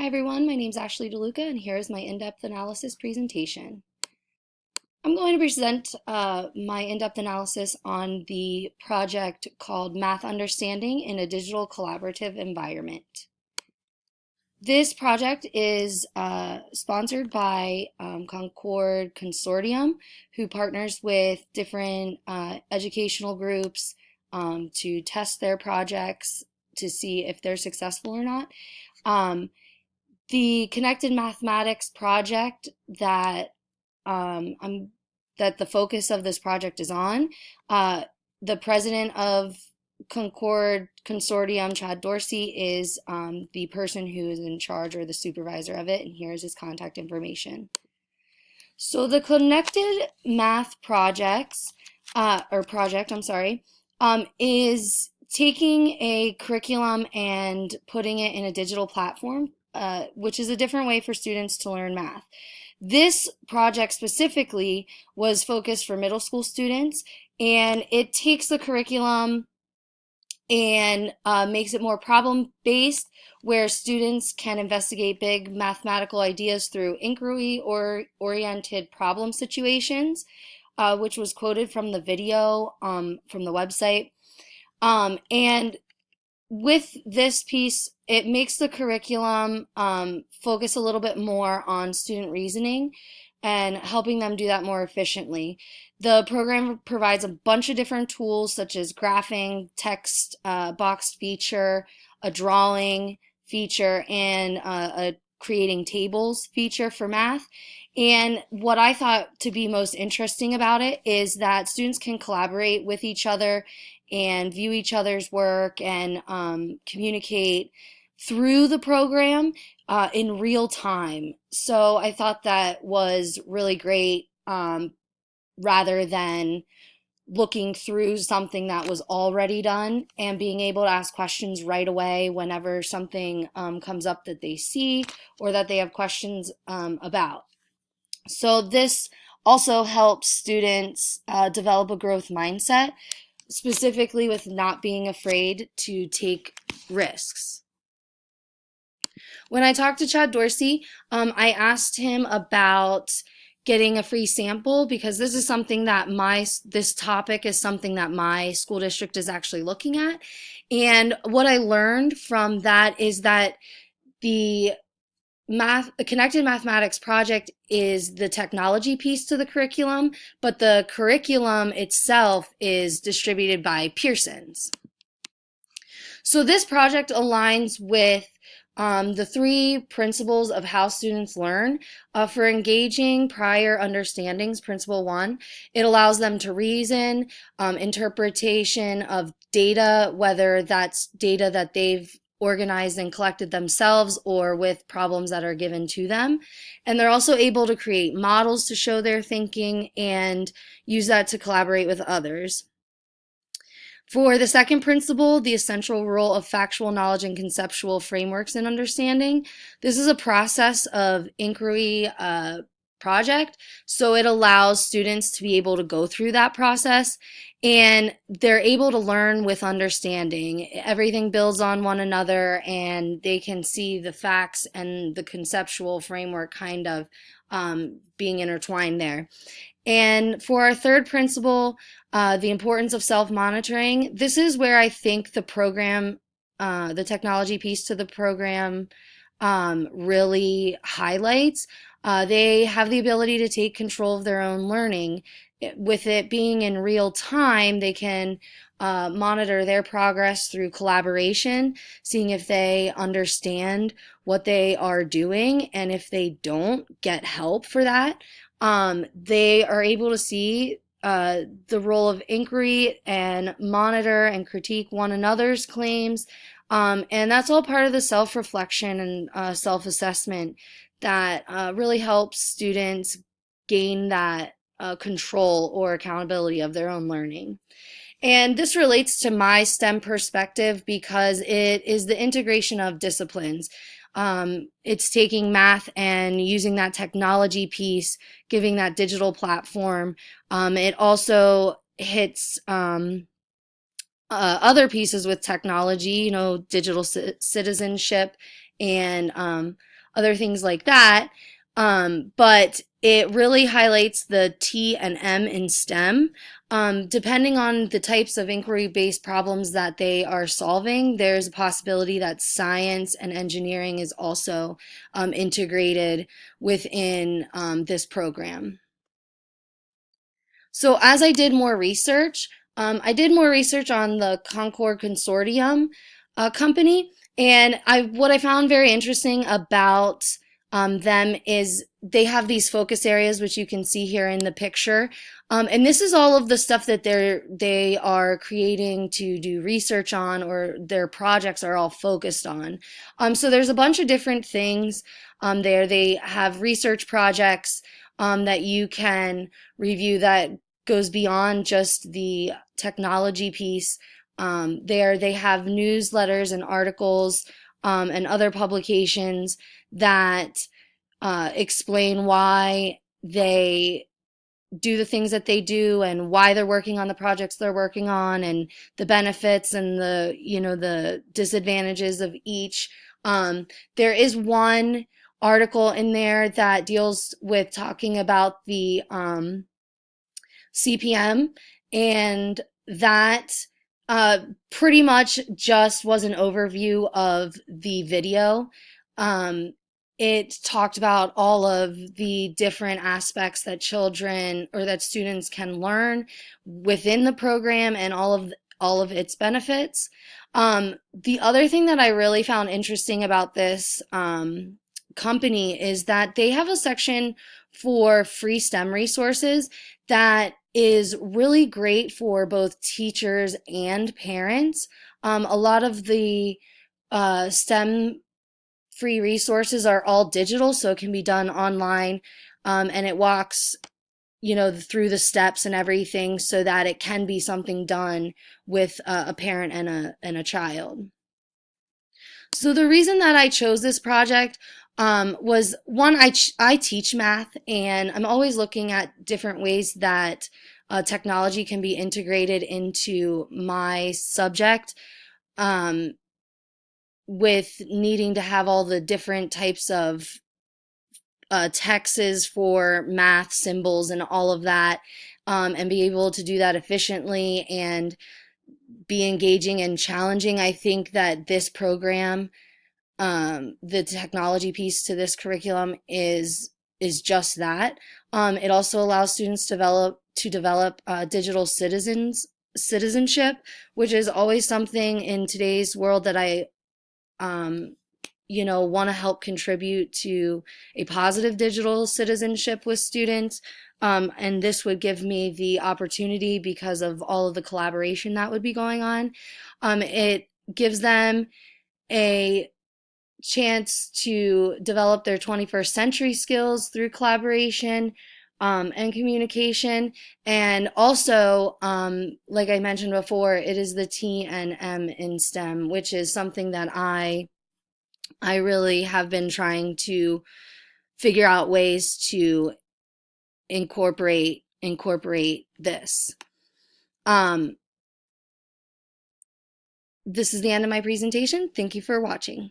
Hi everyone, my name is Ashley DeLuca and here is my in-depth analysis presentation. I'm going to present my in-depth analysis on the project called Math Understanding in a Digital Collaborative Environment. This project is sponsored by Concord Consortium, who partners with different educational groups to test their projects to see if they're successful or not. The Connected Mathematics project that that the focus of this project is on, the president of Concord Consortium, Chad Dorsey, is the person who is in charge or the supervisor of it, and here's his contact information. So the Connected Math project, is taking a curriculum and putting it in a digital platform, which is a different way for students to learn math. This project specifically was focused for middle school students, and it takes the curriculum and makes it more problem-based, where students can investigate big mathematical ideas through inquiry or oriented problem situations, which was quoted from the video from the website. And with this piece, it makes the curriculum focus a little bit more on student reasoning and helping them do that more efficiently. The program provides a bunch of different tools such as graphing, text boxed feature, a drawing feature, and a creating tables feature for math. And what I thought to be most interesting about it is that students can collaborate with each other and view each other's work and communicate through the program in real time. So I thought that was really great, rather than looking through something that was already done and being able to ask questions right away whenever something comes up that they see or that they have questions about. So this also helps students develop a growth mindset, specifically with not being afraid to take risks. When I talked to Chad Dorsey, I asked him about getting a free sample, because this is something that this topic is something that my school district is actually looking at. And what I learned from that is that the Connected Mathematics project is the technology piece to the curriculum, but the curriculum itself is distributed by Pearson's. So this project aligns with the 3 principles of how students learn. For engaging prior understandings, principle 1, it allows them to reason, interpretation of data, whether that's data that they've organized and collected themselves or with problems that are given to them. And they're also able to create models to show their thinking and use that to collaborate with others. For the second principle, the essential role of factual knowledge and conceptual frameworks in understanding, this is a process of inquiry project, so it allows students to be able to go through that process, and they're able to learn with understanding. Everything builds on one another, and they can see the facts and the conceptual framework kind of being intertwined there. And for our third principle, the importance of self-monitoring, this is where I think the program, the technology piece to the program really highlights. They have the ability to take control of their own learning. With it being in real time, they can monitor their progress through collaboration, seeing if they understand what they are doing, and if they don't, get help for that. They are able to see the role of inquiry and monitor and critique one another's claims. And that's all part of the self-reflection and self-assessment that really helps students gain that control or accountability of their own learning. And this relates to my STEM perspective because it is the integration of disciplines. It's taking math and using that technology piece, giving that digital platform. It also hits other pieces with technology, digital citizenship and other things like that. But it really highlights the T and M in STEM. Depending on the types of inquiry-based problems that they are solving, there's a possibility that science and engineering is also integrated within this program. So as I did more research on the Concord Consortium company, and what I found very interesting about them is they have these focus areas, which you can see here in the picture. And this is all of the stuff that they are creating to do research on, or their projects are all focused on. So there's a bunch of different things there. They have research projects that you can review that goes beyond just the technology piece. There they have newsletters and articles and other publications that explain why they do the things that they do and why they're working on the projects they're working on, and the benefits and the disadvantages of each. There is one article in there that deals with talking about the CPM, and that pretty much just was an overview of the video. It talked about all of the different aspects that children or that students can learn within the program, and all of its benefits. The other thing that I really found interesting about this company is that they have a section for free STEM resources that is really great for both teachers and parents. A lot of the STEM free resources are all digital, so it can be done online, and it walks through the steps and everything so that it can be something done with a parent and a child. So the reason that I chose this project was, one, I teach math, and I'm always looking at different ways that technology can be integrated into my subject, with needing to have all the different types of texts for math symbols and all of that, and be able to do that efficiently and be engaging and challenging. I think that this program, the technology piece to this curriculum is just that. It also allows students to develop digital citizenship, which is always something in today's world that I want to help contribute to a positive digital citizenship with students. And this would give me the opportunity, because of all of the collaboration that would be going on. It gives them a chance to develop their 21st century skills through collaboration and communication. And also, like I mentioned before, it is the T and M in STEM, which is something that I really have been trying to figure out ways to incorporate this. This is the end of my presentation. Thank you for watching.